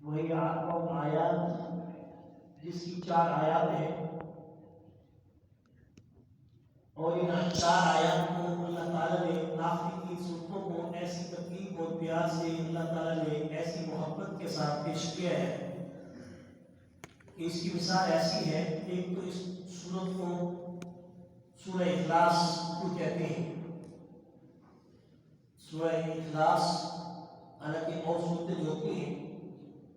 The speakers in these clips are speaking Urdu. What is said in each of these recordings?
وہی آیات جس کی 4 آیات ہیں، اور ان 4 آیات کو اللہ تعالیٰ نے آخری 3 سورتوں کو ایسی تکلیف اور پیار سے اللہ تعالیٰ نے ایسی محبت کے ساتھ پیش کیا ہے کہ اس کی مثال ایسی ہے۔ ایک تو اس سورت کو سورہ اخلاص کو کہتے ہیں۔ سورہ اخلاص حالانکہ اور صورتیں جو ہوتی ہیں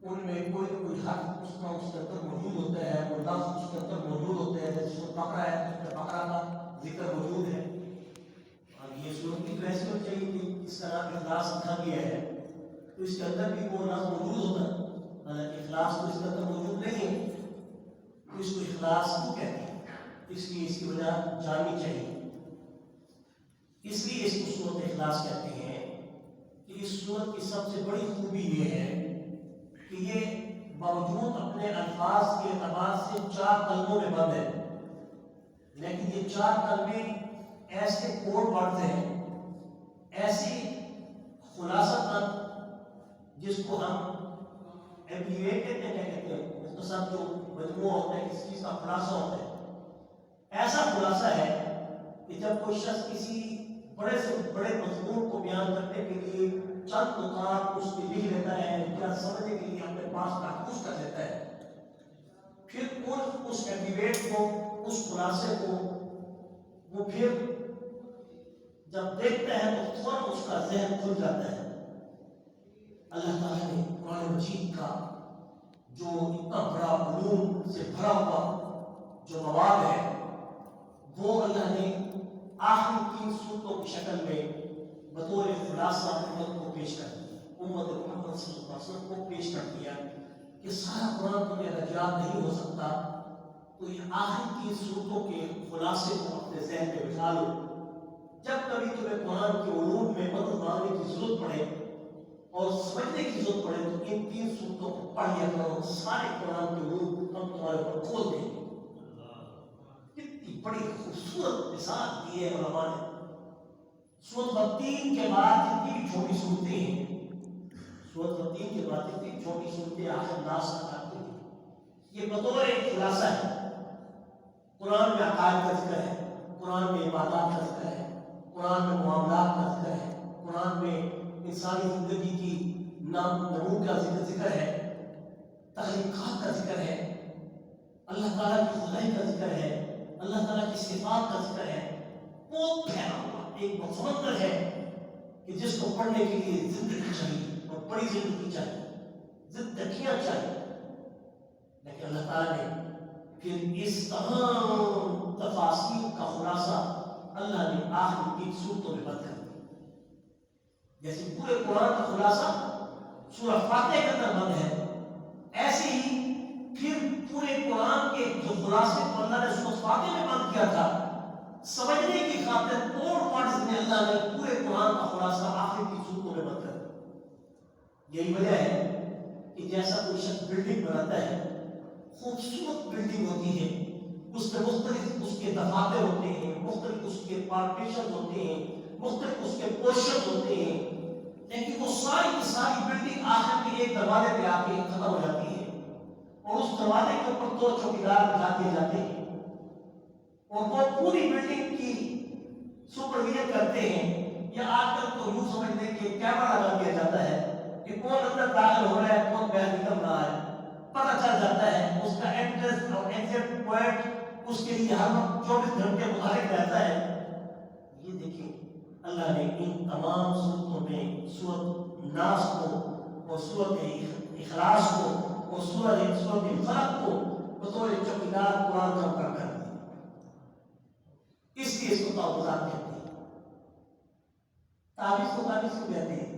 ان میں کوئی نہ کوئی حرف اس کا اس کے اندر موجود ہوتا ہے، کوئی لفظ اس کے اندر موجود ہوتے ہیں، جیسے سورۃ بقرہ ہے اس میں بقرہ کا ذکر موجود ہے۔ اور یہ صورت کی ویسے ہو چاہیے کہ اس کا نام اخلاص رکھا گیا ہے تو اس کے اندر بھی وہ لفظ موجود ہوتا ہے، حالانکہ اخلاص تو اس کے اندر موجود نہیں ہے، تو اس کو اخلاص کیوں کہتے ہیں؟ اس لیے اس کی وجہ جاننی چاہیے۔ اس لیے اس کو سورۃ اخلاص کہتے ہیں کہ اس سورت کی سب سے بڑی خوبی یہ ہے کہ یہ باوجود اپنے الفاظ کے اعتبار سے 4 کلموں میں بند ہے، لیکن یہ 4 کلمے ایسے کوڈ ورڈز ہیں، ایسی خلاصہ تن جس کو ہم ایبریویٹ کہتے ہیں، مختصر جو مجموعہ ہوتا ہے کسی چیز کا خلاصہ ہوتا ہے، ایسا خلاصہ ہے کہ جب کوئی شخص کسی بڑے سے بڑے مضمون کو بیان کرنے کے لیے چند نکات اس کے لکھ لیتا ہے یا سمجھنے کے لیے اپنے پاس محفوظ کر لیتا ہے، پھر اس ایبریویٹ کو، اس خلاصے کو وہ پھر جب دیکھتا ہے تو فوراً اس کا ذہن کھل جاتا ہے۔ اللہ تعالیٰ نے قرآن مجید کا جو اتنا بڑا علوم سے بھرا ہوا جو مواد ہے وہ اللہ نے آخری 3 سورتوں کی شکل میں بطور خلاصہ امت کو پیش کر دیا، امت محمد صلی اللہ علیہ وسلم کو پیش کر دیا کہ سارا قرآن تمہیں اگر یاد نہیں ہو سکتا تو یہ آخری 3 سورتوں کے خلاصے کو اپنے ذہن میں بٹھا لو۔ جب کبھی تمہیں قرآن کے علوم میں مدد مانگنے کی ضرورت پڑے اور سمجھنے کی ضرورت پڑے تو ان 3 سورتوں کو پڑھ لیا کرو، سارے قرآن کے علوم ہم تمہارے اوپر کھول دیں گے۔ کتنی بڑی خوبصورت مثال دی ہے علماء نے۔ سورۃ 3 کے بعد جتنی بھی چھوٹی صورتیں ہیں، سورۃ 3 کے بعد جتنی چھوٹی صورتیں آخر ناس تک آتی ہیں، یہ بطور ایک خلاصہ ہے۔ قرآن میں عقائد کا ذکر ہے، قرآن میں عبادات کا ذکر ہے، قرآن میں معاملات کا ذکر ہے، قرآن میں انسانی زندگی کی نمو کا ذکر ہے، تخلیقات کا ذکر ہے، اللہ تعالیٰ کی خدائی کا ذکر ہے، اللہ تعالیٰ کی صفات کا ذکر ہے۔ بہت پھیلا ہوا ایک سمندر ہے کہ جس کو پڑھنے کے لیے زندگی چاہیے اور بڑی زندگی چاہیے، زندگیاں چاہیے، لیکن اللہ تعالیٰ نے پھر اس تمام تفاصیل کا خلاصہ اللہ نے آخری 3 سورتوں میں بند کر دیا۔ جیسے پورے قرآن کا خلاصہ سورہ فاتحہ کے اندر بند ہے، ایسے ہی پھر پورے قرآن کے جو خلاصے کو اللہ نے سورہ فاتحہ میں بند کیا تھا، سمجھنے کی خاطر کوڈ ورڈز میں اللہ نے پورے قرآن کا خلاصہ آخری 3 سورتوں میں بند کر دیا۔ یہی وجہ ہے کہ جیسا کوئی شخص بلڈنگ بناتا ہے، خوبصورت بلڈنگ ہوتی ہے، اس میں مختلف اس کے دفاتر ہوتے ہیں، مختلف اس کے پارٹیشن ہوتے ہیں، مختلف اس کے پورشن ہوتے ہیں، لیکن وہ ساری کی ساری بلڈنگ آخر میں ایک دروازے پہ آ کے ختم ہو جاتی ہے، اور اس دروازے کے اوپر 2 چوکیدار بٹھا دیے جاتے ہیں، اور وہ پوری بلڈنگ کی سپرویژن کرتے ہیں۔ یا آج کل تو یوں سمجھ لیں کہ کیمرہ لگا دیا جاتا ہے کہ کون اندر داخل ہو رہا ہے، کون باہر نکل رہا ہے، پتہ چل جاتا ہے، اس کا ایڈریس اور ایگزیکٹ پوائنٹ اس کے لیے ہر وقت 24 گھنٹے متحرک رہتا ہے۔ یہ دیکھیں اللہ نے ان تمام صورتوں میں سورۃ ناس کو اور سورۃ اخلاص کو اور سورۃ فلق کو بطور چوکیدار قرآن کا مقرر کر دیا۔ اس لیے اس کو تعویذات کہتے ہیں۔ تعویذ کو تعویذ کیوں کہتے ہیں؟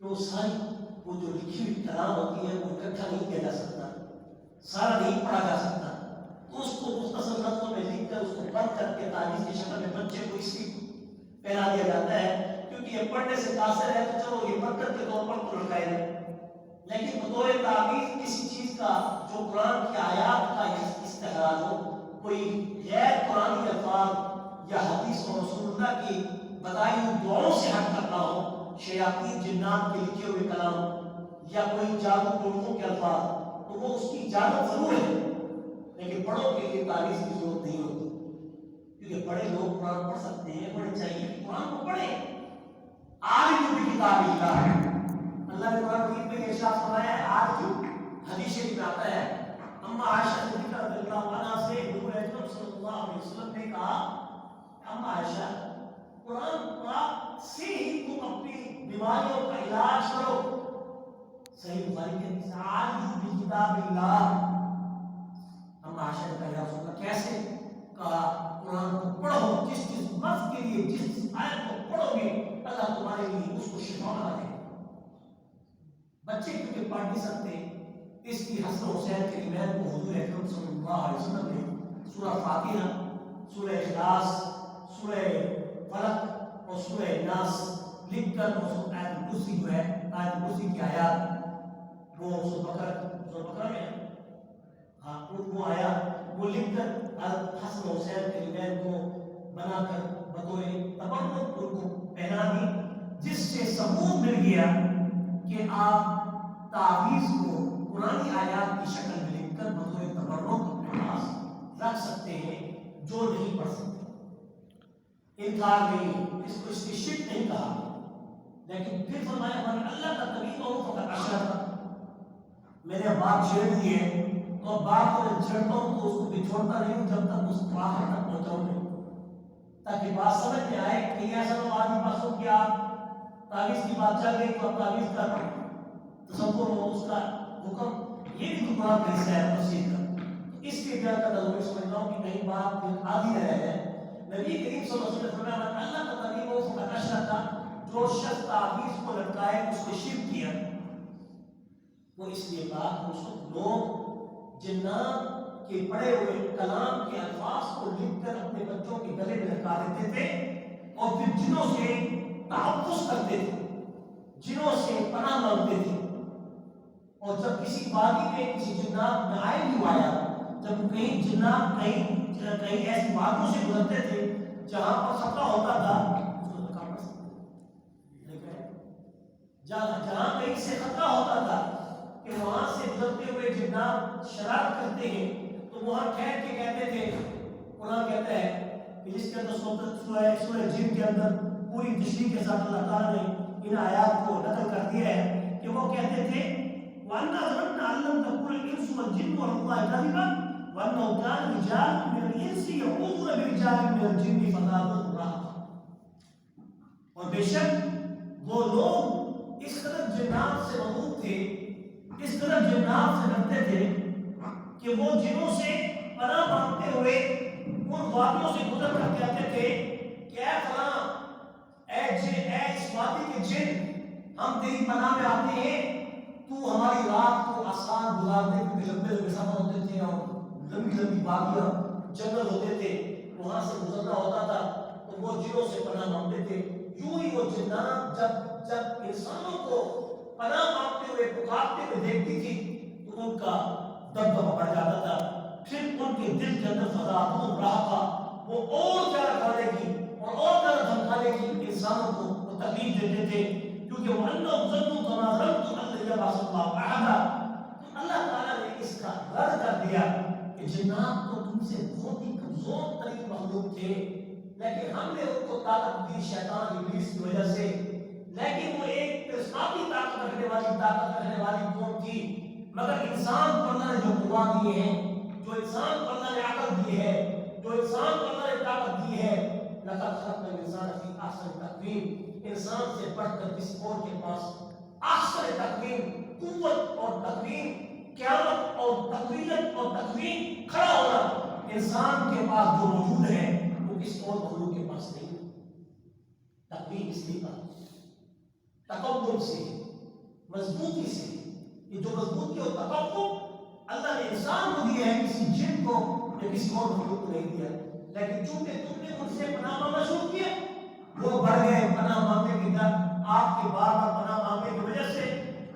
کہ وہ ساری وہ جو لکھی ہوئی کلام ہوتی ہے وہ اکٹھا نہیں کیا جا سکتا، سارا نہیں پڑھا جا سکتا، تو اس کو مختصر لفظوں میں لکھ کر اس کو بند کر کے تعویذ کی شکل میں بچے کو اس کی پہنا دیا جاتا ہے، کیونکہ یہ پڑھنے سے قاصر ہے تو چلو یہ برکت کے طور پر تو لٹکائے جائے، لیکن بطور تعویذ کسی چیز کا جو قرآن کی آیات کا استحلال ہو، کوئی غیر قرآنی الفاظ یا حدیث اور رسول اللہ کی بتائی ہوئی دعاؤں سے ہٹ کرنا ہو، شیاطین جنات کے لکھے ہوئے کلام یا کوئی جادو ٹوٹکوں کے الفاظ، تو وہ اس کی اجازت ضرور ہے، لیکن بڑوں کے لیے تعویذ کی ضرورت نہیں ہوتی، کیونکہ بڑے لوگ قرآن پڑھ سکتے ہیں، بڑے چاہیے کہ قرآن کو پڑھیں۔ آج بھی کتاب اللہ نے قرآن مجید میں ارشاد فرمایا ہے، آج جو حدیث شریف میں آتا ہے، اما عائشہ صدیقہ رضی اللہ عنہا سے حضور اکرم صلی اللہ علیہ وسلم نے کہا، اما عائشہ قرآن پاک سے ہی تم اپنی بیماریوں کا علاج کرو۔ صحیح بخاری کے حدیث، آج بھی کتاب اللہ۔ اما عائشہ نے کہا یا رسول اللہ کیسے؟ کہا قرآن کو پڑھو، جس لفظ کے لیے جس آیت کو پڑھو گے اللہ تمہارے لیے اس کو شفا بنا دے۔ بچے کیونکہ پڑھ نہیں سکتے، اس کی حسن حسین کے ایمان کو حضور اکرم صلی اللہ علیہ وسلم نے سورہ فاتحہ، سورہ اخلاص، سورہ فلق اور سورہ ناس لکھ کر اور آیت الکرسی جو ہے، آیت الکرسی کی آیات وہ سورہ بقرہ میں ہاں وہ آیات وہ لکھ کر حسن حسین کے ایمان کو بنا کر بطور تبرک ان کو پہنا دی، جس سے ثبوت مل گیا کہ آپ تعویذ کو قرآنی آیات کی شکل میں لکھ کر بطور تبرک اپنے پاس رکھ سکتے ہیں، جو نہیں پڑھ سکتے۔ انکار نہیں، اس کو اس کی شرک نہیں کہا، لیکن پھر فرمایا من اللہ کا طبیب ہو فقط اشرک، میرے باپ چھیڑ دیے تو باپ کو جب چھیڑتا ہوں تو اس کو بچھوڑتا نہیں ہوں جب تک اس کو آخر تک پہنچاؤں نہیں، تاکہ بات سمجھ میں آئے کہ ایسا تو آدمی پاسوں کہ آپ تعویذ کی بات چل گئی تو آپ تعویذ کا تصور ہو اس کا حکم، یہ بھی تو قرآن کا حصہ ہے تفسیر کا۔ اس کے بیا کا ضروری سمجھتا ہوں کہ کہیں بات آدھی رہ ہے۔ نبی کریم صلی اللہ علیہ وسلم نے فرمایا اللہ کا طبیب ہو فقط اشرک، جو شخص تعویذ کو لٹکائے اس نے شرک کیا۔ وہ اس لیے کہا کہ اس وقت لوگ جنات کے پڑے ہوئے کلام کے الفاظ کو لکھ کر اپنے بچوں کے گلے میں لٹکا دیتے تھے اور پھر جنوں سے تحفظ کرتے تھے، جنوں سے پناہ مانگتے تھے، اور جب کسی وادی میں کسی جنات میں آئے بھی آیا، جب کہیں جنات کہیں ایسی وادیوں سے گزرتے تھے جہاں پر خطرہ ہوتا تھا، اس کو لکھا پڑ سکتے، جہاں کہیں سے خطرہ ہوتا تھا کہ وہاں سے گزرتے ہوئے جنات شرارت کرتے ہیں تو وہاں ٹھہر کے کہتے تھے، قرآن کہتا ہے کہ جس کے اندر سورہ جن کے اندر پوری تشریح کے ساتھ اللہ تعالیٰ نے ان آیات کو نقل کر دیا ہے کہ وہ کہتے تھے وَأَنَّا ظَنَنَّا أَن لَّن تَقُولَ الْإِنسُ وَالْجِنُّ عَلَى اللَّهِ كَذِبًا وَأَنَّهُ كَانَ رِجَالٌ مِّنَ الْإِنسِ يَعُوذُونَ بِرِجَالٍ مِّنَ الْجِنِّ فَزَادُوهُمْ رَهَقًا۔ اور بے شک وہ لوگ اس قدر جنات سے مغلوب تھے، اس قدر جنات سے ڈرتے تھے کہ وہ جنوں سے پناہ مانگتے ہوئے ان وادیوں سے گزر کر کہتے تھے کہ اے فلاں، اے اس وادی کے جن، ہم تیری پناہ میں آتے ہیں، تو ہماری رات کو آسان گزار دے، کیونکہ لمبے لمبے سفر ہوتے تھے اور لمبی لمبی وادیاں جنگل ہوتے تھے، وہاں سے گزرنا ہوتا تھا، تو وہ جنوں سے پناہ مانگتے تھے۔ یوں ہی وہ جنات جب انسانوں کو پناہ مانگتے ہوئے پکارتے ہوئے دیکھتی تھی تو ان کا دبدبہ بڑھ جاتا تھا، پھر ان کے دل کے اندر فزادوہم رہقا، وہ اور زیادہ کھانے کی اور زیادہ دھمکانے کی انسانوں کو وہ تکلیف دیتے تھے، کیونکہ وَأَنَّهُمْ ظَنُّوا كَمَا ظَنَنتُمْ أَن لَّن يَبْعَثَ اللَّهُ أَحَدًا۔ تو اللہ تعالیٰ نے اس کا رد کر دیا کہ جنات تو تم سے بہت ہی کمزور ترین مخلوق تھے، لیکن ہم نے ان کو طاقت دی شیطان ابلیس کی وجہ سے، لیکن وہ ایک ارساتی طاقت رکھنے والی قوم تھی، مگر انسان کو اللہ نے جو قوا دی ہے، جو انسان کو اللہ نے عقل دی ہے، جو انسان کو اللہ نے طاقت دی ہے، لقد خلقنا الانسان فی احسن تقویم، انسان سے بڑھ کر کسی اور کے پاس احسن تقویم، قوت اور تقویم، قیامت اور تقویت اور تقویم کھڑا ہونا انسان کے پاس جو موجود ہے وہ کسی اور مخلوق کے پاس نہیں۔ تقویم اس لیے تقوم سے، مضبوطی سے، یہ جو مضبوطی اور تقوم اللہ نے انسان کو دیا ہے، کسی جن کو یا کسی اور مخلوق کو نہیں دیا، لیکن چونکہ تم نے ان سے پناہ مانگنا شروع کیا، وہ بڑھ گئے پناہ مانگنے کے بعد، آپ کے بار بار پناہ مانگنے کی وجہ سے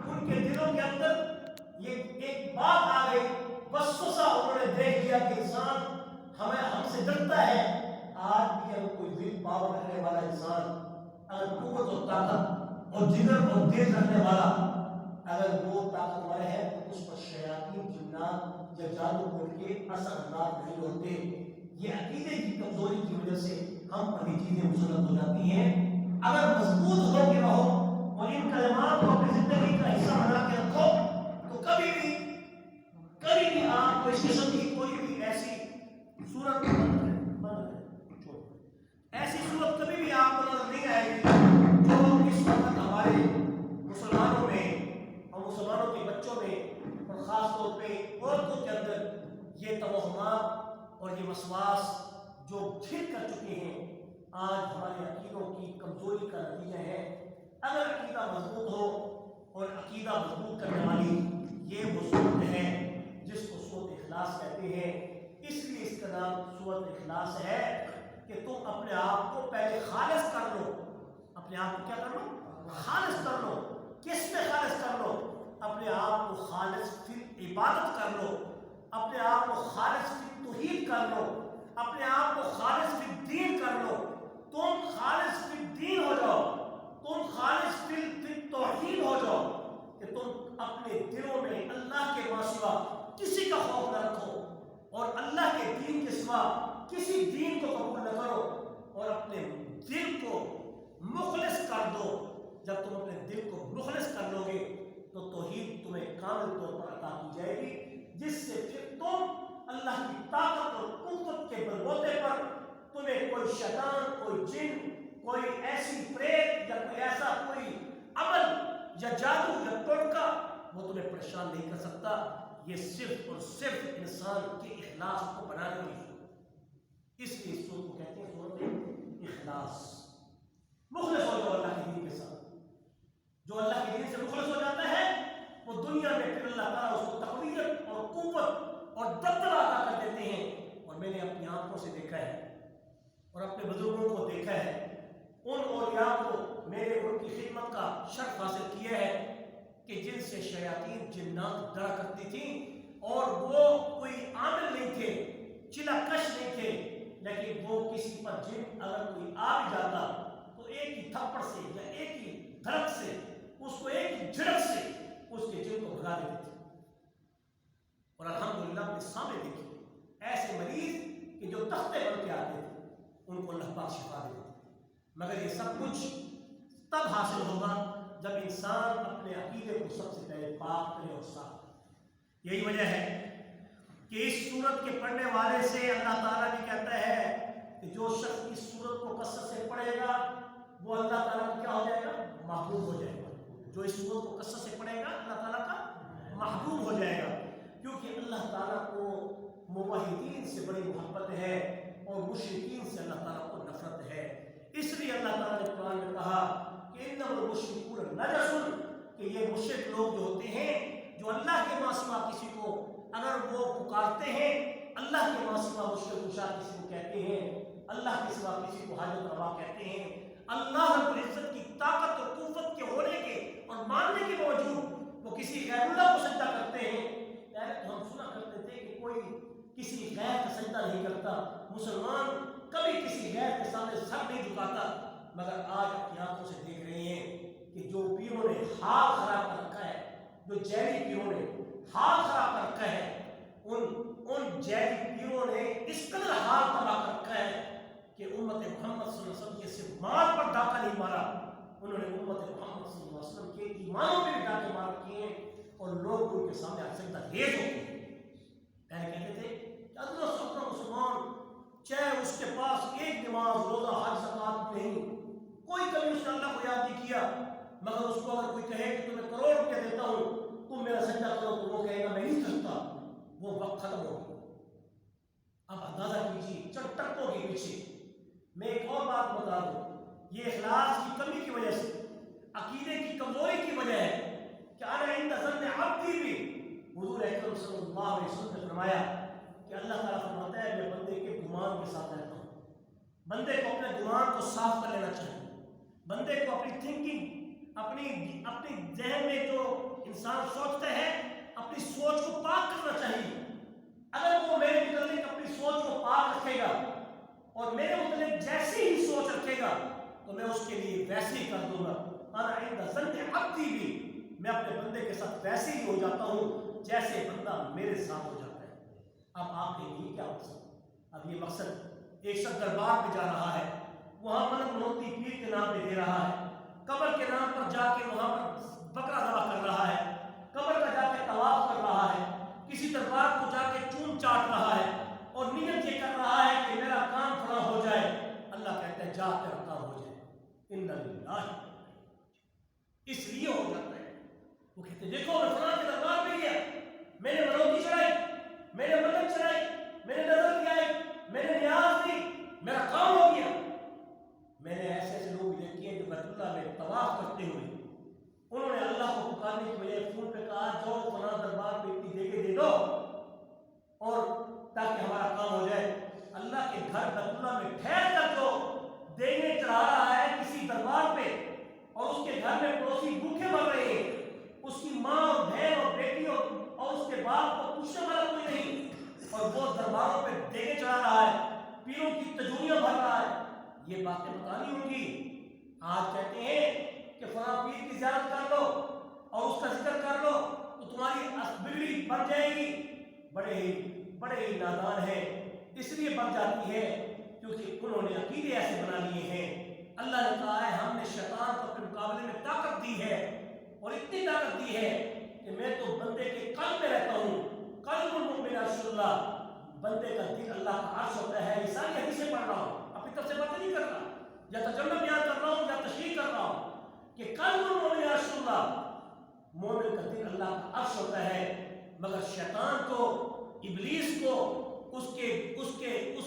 ان کے دلوں کے اندر یہ ایک بات آ گئی، وسوسہ انہوں نے دیکھ لیا کہ انسان ہم سے ڈرتا ہے۔ آج بھی اگر کوئی ول پاور رکھنے والا انسان، اگر قوت اور طاقت اور جگر اور تیز رکھنے والا، اگر وہ جادو کر کے اثر انداز نہیں ہوتے. یہ عقیدے کی کمزوری کی وجہ سے ہم پر یہ چیزیں مسلط ہو جاتی ہیں. اگر مضبوط ہو کے رہو اور ان کلمات کو اپنی زندگی کا حصہ بنا کے رکھو تو کبھی بھی آپ کو اس قسم کی کوئی بھی ایسی صورت ایسی صورت کبھی بھی آپ کو نظر نہیں آئے گی جو اس وقت ہمارے مسلمانوں میں اور مسلمانوں کے بچوں میں اور خاص طور پہ عورتوں کے اندر یہ توہمات اور یہ وسواس جو گھر کر چکے ہیں. آج ہمارے عقیدوں کی کمزوری کا نتیجہ ہے. اگر عقیدہ مضبوط ہو اور عقیدہ مضبوط کرنے والی یہ وہ صورت ہے جس کو سورۃ اخلاص کہتے ہیں. اس لیے اس کا نام سورۃ اخلاص ہے کہ تم اپنے آپ کو پہلے خالص کر لو. اپنے آپ کو کیا کر لو؟ خالص کر لو. کس میں خالص کر لو؟ اپنے آپ کو خالص فی عبادت کر لو. اپنے آپ کو خالص فی توحید کر لو. اپنے آپ کو خالص فی دین کر لو. تم خالص فی دین ہو جاؤ. تم خالص فی توحید ہو جاؤ کہ تم اپنے دلوں میں اللہ کے سوا کسی کا خوف نہ رکھو اور اللہ کے دین کے سوا کسی دین کو قبول نہ کرو اور اپنے دل کو مخلص کر دو. جب تم اپنے دل کو مخلص کر لو گے تو توحید تمہیں کامل طور پر عطا کی جائے گی, جس سے پھر تم اللہ کی طاقت اور قوت کے بلبوتے پر تمہیں کوئی شیطان, کوئی جن, کوئی ایسی پریت یا کوئی ایسا کوئی عمل یا جادو یا ٹوٹکا وہ تمہیں پریشان نہیں کر سکتا. یہ صرف اور صرف انسان کے اخلاص کو بنانے کی صورت. اس لیے اس صورت کو کہتے ہیں صورت اخلاص. مخلص ہو جاؤ اللہ کے دین کے ساتھ. جو اللہ کے دین سے مخلص ہو جاتا ہے وہ دنیا میں پھر اللہ تعالیٰ اس کو تقویت اور قوت اور دبدبہ عطا کر دیتے ہیں. اور میں نے اپنی آنکھوں سے دیکھا ہے اور اپنے بزرگوں کو دیکھا ہے, ان اولیاء کو میں نے ان کی خدمت کا شرف حاصل کیا ہے کہ جن سے شیاطین جنات ڈرا کرتی تھیں اور وہ کوئی عامل نہیں تھے, چلا کش نہیں تھے, لیکن وہ کسی پر جن اگر کوئی آ بھی جاتا تو ایک ہی تھپڑ سے یا ایک ہی دھڑک سے اس کو ایک ہی جھڑک سے اس کے جن کو بھگا دیتے تھے. اور الحمدللہ اپنے سامنے دیکھیے ایسے مریض کہ جو تختے بن کے آتے تھے ان کو اللہ پاک شفا دیتے تھے. مگر یہ سب کچھ تب حاصل ہوگا جب انسان اپنے عقیدے کو سب سے پہلے پاک کرے اور صاف کرے. یہی وجہ ہے کہ اس سورت کے پڑھنے والے سے اللہ تعالیٰ بھی کہتا ہے کہ جو شخص اس سورت کو کثرت سے پڑھے گا وہ اللہ تعالیٰ کا کیا ہو جائے گا؟ محبوب ہو جائے گا. جو اس سورت کو کثرت سے پڑھے گا اللہ تعالیٰ کا محبوب ہو جائے گا, کیونکہ اللہ تعالیٰ کو موحدین سے بڑی محبت ہے اور مشرکین سے اللہ تعالیٰ کو نفرت ہے. اس لیے اللہ تعالیٰ نے قرآن میں کہا کہ انما المشرکون نجس, کہ یہ مشرک لوگ جو ہوتے ہیں جو اللہ کے ماں سوا کسی کو اگر وہ پکارتے ہیں, اللہ کے ماں سوا مشرک کشا کسی کو کہتے ہیں, اللہ کے سوا کسی کو حاجت روا کہتے ہیں, اللہ رب العزت کی طاقت اور قوت کے ہونے کے اور ماننے کے باوجود وہ کسی غیر اللہ کو سجدہ کرتے ہیں. ہم سنا کرتے تھے کہ کوئی کسی غیر کا سجدہ نہیں کرتا, مسلمان کبھی کسی غیر کے سامنے سر نہیں جھکاتا. مگر آج اپنی آنکھوں سے دیکھ رہے ہیں کہ جو پیروں نے حال خراب کر رکھا ہے, جو جیلی پیروں نے حال خراب کر رکھا ہے, ان جیلی پیروں نے اس قدر حال تباہ کر رکھا ہے کہ امت محمد صلی اللہ علیہ وسلم کے صرف مال پر ڈاکہ نہیں مارا, انہوں نے امت محمد صلی اللہ علیہ وسلم کے ایمانوں پہ بھی ڈاکے مار کیے ہیں اور لوگ ان کے سامنے سجدہ ریز ہوتے ہیں. پہلے کہتے تھے کہ ادنا سے ادنا مسلمان چاہے اس کے پاس ایک نماز, روزہ, حج, زکات نہیں, کوئی کبھی اس نے اللہ کو یاد نہیں کیا, مگر اس کو اگر کوئی کہے کہ تمہیں کروڑ روپیہ دیتا ہوں تم میرا سجدہ کرو تو وہ کہے گا میں نہیں کرتا. وہ وقت ختم ہو گیا. اب اندازہ کیجیے چند ٹکوں کے پیچھے. میں ایک اور بات بتا دوں, یہ اخلاص کی کمی کی وجہ سے, عقیدے کی کمزوری کی وجہ ہے کہ انا عند ظن عبدی بھی. حضور اکرم صلی اللہ علیہ وسلم نے فرمایا کہ اللہ تعالیٰ فرماتا ہے میں بندے کے گمان کے ساتھ رہتا ہوں. بندے کو اپنے گمان کو صاف کر لینا چاہیے. بندے کو اپنی تھنکنگ, اپنی ذہن میں جو انسان سوچتا ہے اپنی سوچ کو پاک کرنا چاہیے. اگر وہ میرے متعلق اپنی سوچ کو پاک رکھے گا اور میرے متعلق جیسی ہی سوچ رکھے گا تو میں اس کے لیے ویسے ہی کر دوں گا. انا عند ظن عبدی بھی, میں اپنے بندے کے ساتھ ویسے ہی ہو جاتا ہوں جیسے بندہ میرے ساتھ ہو جاتا ہے. اب آپ کے لیے کیا مقصد؟ اب یہ مقصد، ایک شخص دربار پہ جا رہا ہے، وہاں منت منوتی پیر کے نام پہ دے رہا ہے، قبر کے نام پر جا کے وہاں پر بکرا ذبح کر رہا ہے، قبر کا جا کے طواف کر رہا ہے، کسی دربار کو جا کے چوم چاٹ رہا ہے اور نیت یہ کر رہا ہے کہ میرا کام فلاں ہو جائے۔ اللہ کہتا ہے جا تیرا کام ہو جائے، ان للہ، اس لیے ہو جاتا ہے۔ وہ کہتے ہیں دیکھو میں فلاں کے دربار میں گیا، میں نے منوتی چڑھائی، میں نے منت چڑھائی، میں نے نظر کیا، میں نے نیاز دی، میرا کام ہو گیا۔ میں نے ایسے ایسے لوگ دیکھے ہیں جو بیت اللہ میں طواف کرتے ہوئے انہوں نے اللہ کو پکارنے کی بجائے فون پہ کہا جاؤ فلاں دربار پہ اتنی دیگیں دے دو اور تاکہ ہمارا کام ہو جائے۔ اللہ کے گھر بیت اللہ میں ٹھہر کر جو دیگیں چڑھا رہا ہے کسی دربار پہ اور اس کے گھر میں پڑوسی بھوکے مر رہے ہیں، اس کی ماں اور بہن اور بیٹیوں اور اس کے باپ کو پوچھنے والا کوئی نہیں، اور وہ درباروں پہ دیگیں چڑھا رہا ہے، پیروں کی تجوریاں بھر رہا ہے، یہ باتیں بتانی ہوں گی۔ آج کہتے ہیں کہ فلاں پیر کی زیارت کر لو اور اس کا ذکر کر لو تو تمہاری بگڑی بن جائے گی۔ بڑے ہی نادان ہیں، اس لیے بن جاتی ہے کیونکہ انہوں نے عقیدے ایسے بنا لیے ہیں۔ اللہ نے کہا ہے ہم نے شیطان کو اپنے مقابلے میں طاقت دی ہے، اور اتنی طاقت دی ہے کہ میں تو بندے کے قلب میں رہتا ہوں، قلب المؤمن عرش اللہ، بندے کا دل اللہ کا عرش ہوتا ہے۔ یہ ساری حدیثیں پڑھ رہا ہوں، اپنی طرف سے باتیں نہیں کر رہا، یا ترجمہ بیان کر رہا ہوں یا تشریح کر رہا ہوں کہ قلب المؤمن عرش اللہ، مومن کا دل اللہ کا عرش ہوتا ہے، مگر شیطان کو، ابلیس کو، اس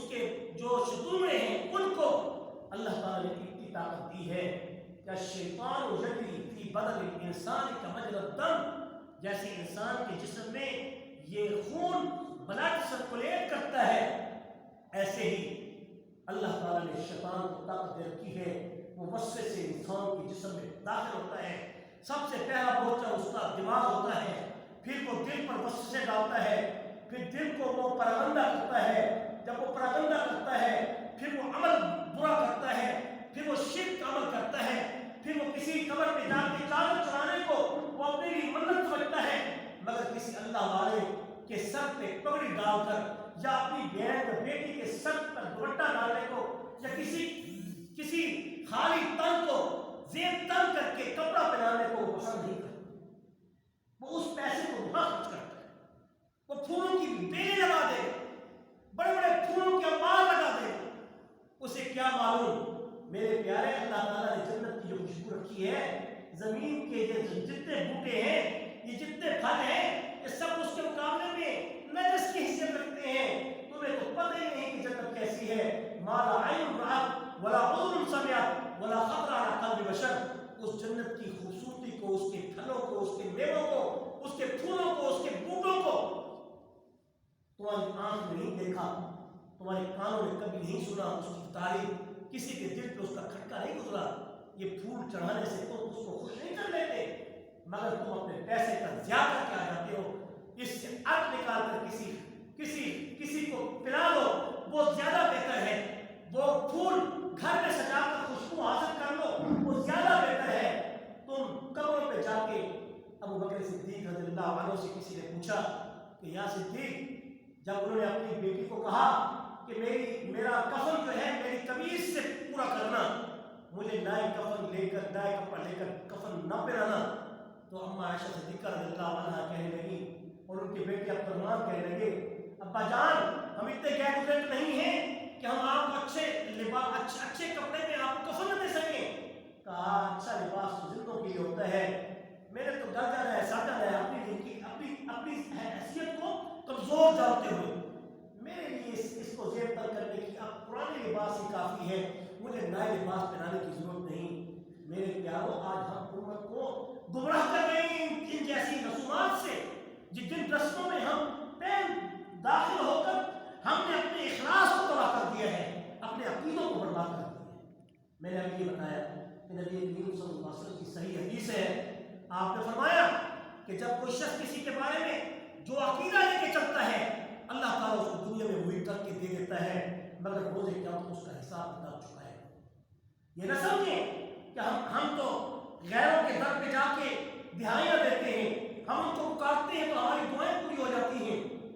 کے جو شتونے ہیں ان کو اللہ تعالیٰ نے اتنی طاقت دی ہے کہ شیطان یجری فی بدن الانسان کمجرى الدم، جیسے انسان کے جسم میں یہ خون بلڈ سرکولیٹ کرتا ہے، ایسے ہی اللہ تعالیٰ نے شیطان کو طاقت دے رکھی ہے، وہ وسوسے سے انسان کے جسم میں داخل ہوتا ہے۔ سب سے پہلا پہنچا اس کا دماغ ہوتا ہے، پھر وہ دل پر وسوسے ڈالتا ہے، پھر دل کو وہ پراگندہ کرتا ہے، جب وہ پراگندہ کرتا ہے پھر وہ عمل برا کرتا ہے، پھر وہ شرک کا عمل کرتا ہے، پھر وہ کسی قبر پہ جا کے چادر چڑھانے کو وہ اپنے لیے منت سمجھتا ہے، مگر کسی اللہ والے کے سر پہ پگڑی ڈال کر یا اپنی بہن اور بیٹی کے سر پر دوپٹہ ڈالنے کو یا کسی خالی تن کو زیب تن کر کے کپڑا پہنانے کو وہ پسند نہیں کرتا، وہ اس پیسے کو وہاں خرچ کرتا ہے، وہ پھولوں کی بیلیں لگا دے، بڑے بڑے پھولوں کے انبار لگا دے، اسے کیا معلوم میرے پیارے اللہ تعالیٰ نے جنت کی جو خوشبو رکھی ہے، زمین کے جتنے بوٹے ہیں، یہ جتنے پھل ہیں، یہ سب اس کے مقابلے میں نجس کی حیثیت رکھتے ہیں۔ تمہیں تو پتہ ہی نہیں کہ جنت کیسی ہے، ما لا عین رأت ولا اذن سمعت ولا خطر علی قلب بشر۔ اس جنت کی خوبصورتی کو، اس کے پھلوں کو، اس کے میووں کو، اس کے پھولوں کو، اس کے بوٹوں کو تمہاری آنکھ نے نہیں دیکھا، تمہارے کانوں نے کبھی نہیں سنا اس کی تعریف، کسی کے دل پہ اس کا کھٹکا نہیں گزرا۔ یہ پھول چڑھانے سے تم اس کو خوش نہیں کر لیتے، مگر تم اپنے پیسے کا ضیاع کر کے آ جاتے ہو۔ اس سے عرق نکال کر کسی کو پلا دو، وہ زیادہ بہتر ہے۔ وہ پھول گھر میں سجا کر خوشبو حاصل کر لو، وہ زیادہ بہتر ہے۔ تم قبروں پہ جا کے، ابو بکر صدیق رضی اللہ عنہ سے کسی نے پوچھا کہ یا صدیق، جب انہوں نے اپنی بیٹی کو کہا کہ میرا کفن جو ہے میری قمیص سے پورا کرنا، مجھے نئے کپڑا لے کر کفن نہ پہنانا، تو اما عائشہ صدیقہ رضی اللہ عنہ کہنے لگی اور ان کے بیٹے عبد الرحمن کہنے لگے ابا جان ہم اتنے غیر گزرت نہیں ہیں کہ ہم آپ کو اچھے کپڑے میں آپ کو کفن نہ دے سکیں۔ کہا اچھا لباس تو زندوں کے لیے ہوتا ہے، میرے تو گل جانا ہے ساٹا ہے اپنی حیثیت کو کمزور جانتے ہوئے میرے لیے اس کو زیب تر کرنے کی اب پرانے لباس ہی کافی ہے، مجھے نئے لباس پہنانے کی ضرورت نہیں۔ میرے پیاروں آج ہم امت کو گمراہ کر رہے ہیں ان جیسی رسومات سے، جن رسموں میں ہم پہن داخل ہو کر ہم نے اپنے اخلاص کو تباہ کر دیا ہے، اپنے عقیدوں کو برباد کر دیا ہے۔ میں نے ابھی یہ بتایا کہ نبی کریم صلی اللہ علیہ وسلم کی صحیح حدیث ہے، آپ نے فرمایا کہ جب کوئی شخص کسی کے بارے میں جو عقیدہ لے کے چلتا ہے اللہ تعالیٰ اس کو دنیا میں وہی کر کے دے دیتا ہے، مگر روزے قیامت اس کا حساب کتاب چکائے گا۔ یہ نہ سمجھیں کہ ہم تو غیروں کے در پہ جا کے دہائیاں دیتے ہیں، ہم ان کو پکارتے ہیں تو ہماری دعائیں پوری ہو جاتی ہیں۔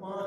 5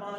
5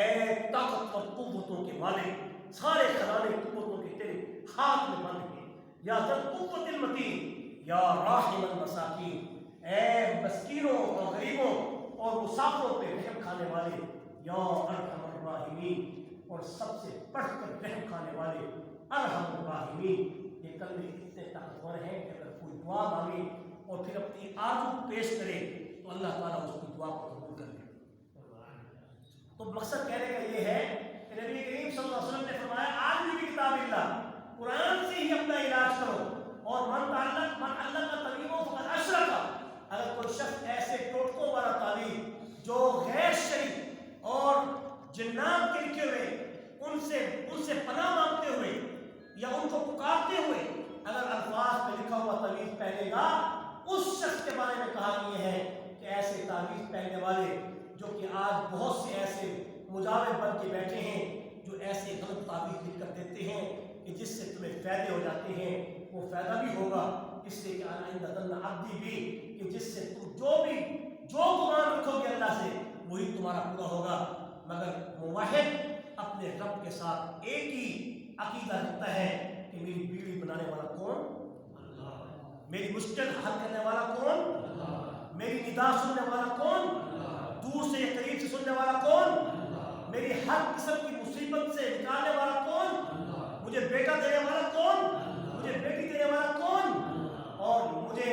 اے طاقتور قوتوں کے مالک، سارے خزانے قوتوں کے تیرے ہاتھ میں بند ہیں، یا ذل قوت المتین، یا راحم المساکین، اے مسکینوں اور غریبوں اور مسافروں پہ رحم کھانے والے، یا ارحم الراحمین، اور سب سے بڑھ کر رحم کھانے والے ارحم الراحمین۔ یہ کلمے اتنے طاقتور ہیں کہ اگر کوئی دعا مانگے اور پھر اپنی آرزو پیش کرے تو اللہ تعالیٰ اس کی دعا کو قبول کر لے۔ تو مقصد کہنے کا یہ ہے کہ نبی کریم صلی اللہ علیہ وسلم نے فرمایا آج بھی کتاب اللہ، قرآن سے ہی اپنا علاج کرو، اور من علق طبیبوں فقد اشرک، اگر کوئی شخص ایسے ٹوٹکوں والا تعلیم جو غیر شرعی اور جنات کے لکھے ہوئے ان سے پناہ مانگتے ہوئے یا ان کو پکارتے ہوئے اگر الفاظ میں لکھا ہوا تعویذ پہنے گا، اس شخص کے بارے میں کہا یہ ہے کہ ایسے تعویذ پہننے والے جو کہ آج بہت سے ایسے مجاور بن کے بیٹھے ہیں جو ایسے غلط تعویذ لکھ کر دیتے ہیں کہ جس سے تمہیں فائدے ہو جاتے ہیں، وہ فائدہ بھی ہوگا اس لیے کہ آئندہ ظن عبدی بھی، کہ جس سے تم جو گمان رکھو گے اللہ سے وہی تمہارا پورا ہوگا۔ مگر موحد اپنے رب کے ساتھ ایک ہی عقیدہ رکھتا ہے کہ میری بیڑی بنانے والا کون؟ اللہ۔ میری مشکل حل کرنے والا کون؟ اللہ۔ میری ندا سننے والا کون؟ اللہ۔ دور سے یا قریب سے سننے والا کون؟ اللہ۔ میری ہر قسم کی مصیبت سے نکالنے والا کون؟ اللہ۔ مجھے بیٹا دینے والا کون؟ اللہ۔ مجھے بیٹی دینے والا کون؟ اللہ۔ اور مجھے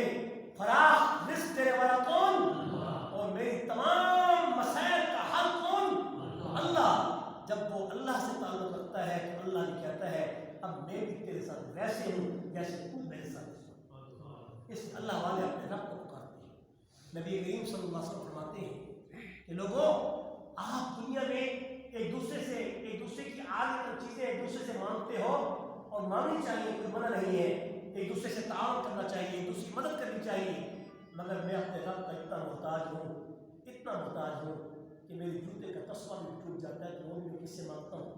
فراخ رزق دینے والا کون؟ اللہ۔ اور میری تمام مسائل کا حل کون؟ اللہ۔ جب وہ اللہ سے تعلق رکھتا ہے تو اللہ نے کہتا ہے اب میں بھی تیرے ساتھ ویسے ہوں جیسے تو میرے ساتھ۔ اس اللہ والے اپنے رب کو پکارتے ہیں۔ نبی کریم صلی اللہ علیہ وسلم فرماتے ہیں کہ لوگوں، آپ دنیا میں ایک دوسرے کی عادت چیزیں ایک دوسرے سے مانگتے ہو، اور مانگنی چاہیے، کوئی منع نہیں ہے، ایک دوسرے سے تعاون کرنا چاہیے، ایک دوسرے کی مدد کرنی چاہیے، مگر میں اپنے رب کا اتنا محتاج ہوں کہ میری جوتے کا تسمہ بھی ٹوٹ جاتا ہے تو وہ بھی کس سے مانگتا ہوں،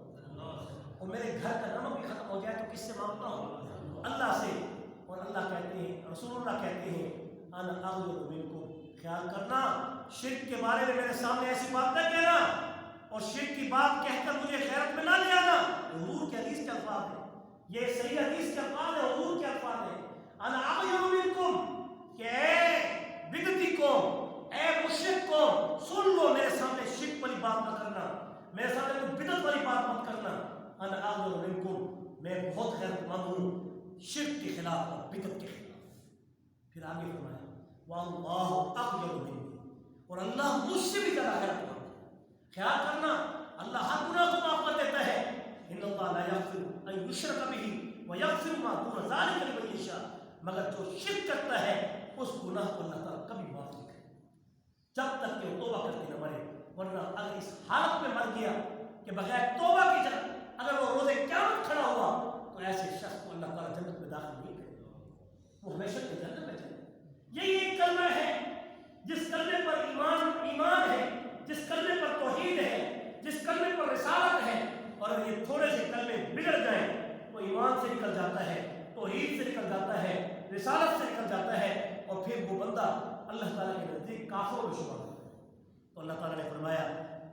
اور میرے گھر کا نمک بھی ختم ہو جائے تو کس سے مانگتا ہوں؟ اللہ سے۔ اور اللہ کہتے ہیں، رسول اللہ کہتے ہیں انا اغیظ منکم، خیال کرنا شرک کے بارے میں میرے سامنے ایسی بات نہ کہنا، اور شرک کی بات کہہ کر مجھے خیرت میں نہ لے آنا۔ حضور کے حدیث کے الفاظ ہیں، یہ صحیح حدیث کے الفاظ ہیں، حضور کے الفاظ ہیں، انا اغیظ منکم، کہ اے بدعتی قوم، اے مشرک قوم، سن لو میرے سامنے شرک والی بات نہ کرنا، میرے سامنے کوئی بدعت والی بات مت کرنا۔ انا اغیظ منکم، میں بہت خیرت مند ہوں شرک کے خلاف اور بدعت کے خلاف۔ پھر آگے فرمایا واللہ اغیظ منی، اور اللہ مجھ سے بھی زیادہ خیرت مند ہے۔ خیال کرنا اللہ ہر گناہ کو معاف کر دیتا ہے، ان اللہ لا یغفر ان یشرک بہ ویغفر ما دون ذلک لمن یشاء، مگر جو شرک کرتا ہے اس گناہ کو اللہ تعالیٰ کبھی معاف نہیں کرے جب تک کہ وہ توبہ کر کے نہ مرے، ورنہ اگر اس حالت میں مر گیا کہ بغیر توبہ کی اگر وہ روزے قیامت کھڑا ہوا تو ایسے شخص کو اللہ تعالیٰ جنت میں داخل نہیں کرے گا، وہ ہمیشہ کے جنت میں جائے۔ یہی ایک کلمہ ہے جس کلمے پر ایمان ہے، جس کلمے پر توحید ہے، جس کلمے پر رسالت ہے، اور اگر یہ تھوڑے سے کلمے بگڑ جائیں تو ایمان سے نکل جاتا ہے، توحید سے نکل جاتا ہے، رسالت سے نکل جاتا ہے، اور پھر وہ بندہ اللہ تعالیٰ کے نزدیک کافروں میں شمار ہوتا ہے۔ تو اللہ تعالیٰ نے فرمایا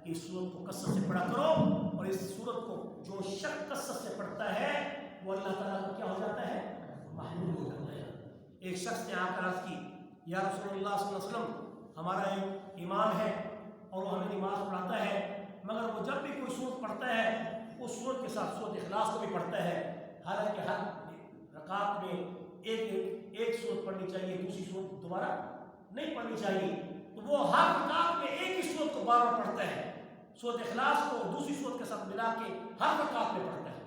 کہ اس سورت کو کثرت سے پڑھا کرو، اور اس سورت کو جو شخص کثرت سے پڑھتا ہے وہ اللہ تعالیٰ کو کیا ہو جاتا ہے؟ محبوب ہو جاتا ہے۔ ایک شخص نے آ کر عرض کی یا رسول اللہ صلی اللہ علیہ وسلم، ہمارا ایک امام ہے اور وہ ہمیں نماز پڑھاتا ہے، مگر وہ جب بھی کوئی سورت پڑھتا ہے اس سورت کے ساتھ سورت اخلاص کو بھی پڑھتا ہے، حالانکہ ہر رکعت میں ایک سورت پڑھنی چاہیے، دوسری سورت دوبارہ نہیں پڑھنی چاہیے، تو وہ ہر رکعت میں ایک ہی سورت کو بار بار پڑھتا ہے، سورت اخلاص کو دوسری سورت کے ساتھ ملا کے ہر رکعت میں پڑھتا ہے۔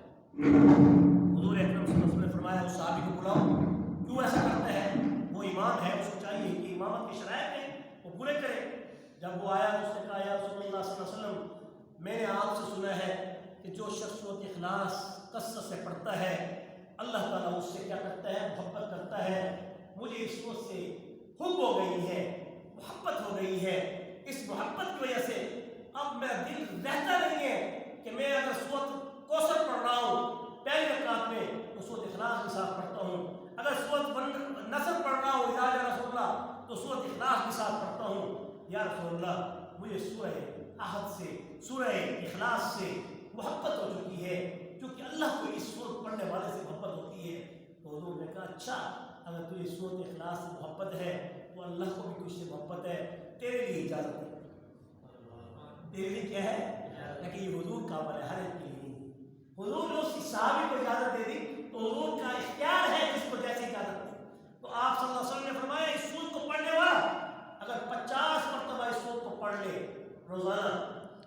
حضور اکرم صلی اللہ علیہ وسلم نے فرمایا اس صحابی کو بلاؤ، کیوں ایسا کرتا ہے؟ وہ امام ہے، اس کو چاہیے کہ امامت کی شرائط ہے وہ پورے کرے۔ جب وہ آیا تو اس نے کہا یا رسول اللہ صلی اللہ علیہ وسلم، میں نے آپ سے سنا ہے کہ جو شخص سورت اخلاص کثرت سے پڑھتا ہے اللہ تعالیٰ اس سے کیا کرتا ہے؟ محبت کرتا ہے۔ مجھے اس سورت سے حب ہو گئی ہے، محبت ہو گئی ہے، اس محبت کی وجہ سے اب میرا دل رہتا نہیں ہے کہ میں اگر سورت کوثر پڑھ رہا ہوں پہلی رکعت میں تو سورت اخلاص کے ساتھ پڑھتا ہوں، اگر سورت نصر پڑھ رہا ہوں اذا جاء نصر اللہ تو سورت اخلاص کے ساتھ پڑھتا ہوں۔ یا رسول اللہ مجھے سورہ احد سے سورہ اخلاص سے محبت ہو چکی ہے، کیونکہ اللہ کو اس سورت پڑھنے والے سے محبت ہوتی ہے۔ تو حضور نے کہا اچھا اگر تجھے سورت اخلاص سے محبت ہے تو اللہ کو بھی تجھ سے محبت ہے، تیرے لیے اجازت ہے۔ تیرے لیے کیا ہے؟ لیکن یہ حضور کا عمل ہے، ہر ایک کے لیے نہیں۔ حضور نے اس صحابی کو اجازت دے دی تو حضور کا اختیار ہے جس کو جیسی اجازت دے۔ تو آپ صلی اللہ علیہ وسلم نے فرمایا اس سورت کو پڑھنے والا اگر 50 مرتبہ اس سورت کو پڑھ لے روزانہ،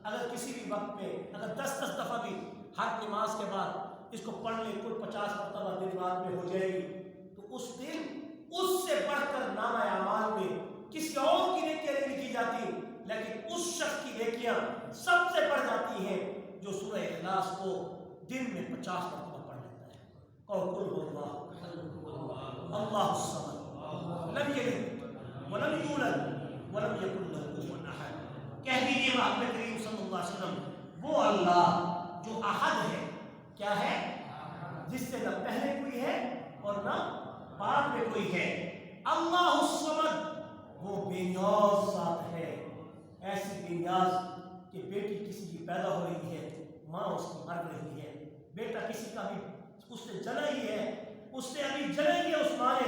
اگر کسی بھی وقت میں اگر 10 دفعہ بھی ہر نماز کے بعد اس کو پڑھ لے، کل 50 مرتبہ دن رات میں ہو جائے گی، تو اس دن اس سے بڑھ کر نامہ اعمال میں کسی اور کی نیکیاں نہیں لکھی جاتی، لیکن اس شخص کی نیکیاں سب سے بڑھ جاتی ہیں جو سورہ اخلاص کو دن میں 50 مرتبہ پڑھ لیتا ہے۔ قل هو اللہ اللہ الصمد لم یلد ولم یولد ولم یکن له کفوا احد۔ کہہ دیجیے محمد کریم صلی اللہ علیہ وسلم وہ اللہ جو احد ہے، کیا ہے؟ جس سے نہ پہلے کوئی ہے اور نہ بعد میں کوئی ہے۔ اللہ الصمد وہ بے نیاز ذات ہے، ایسی بے نیاز کہ بیٹی کسی کی پیدا ہو رہی ہے، ماں اس کی مر رہی ہے، بیٹا کسی کا بھی اس سے جنا ہی ہے، اس سے ابھی جنا ہی ہے، اس ماں نے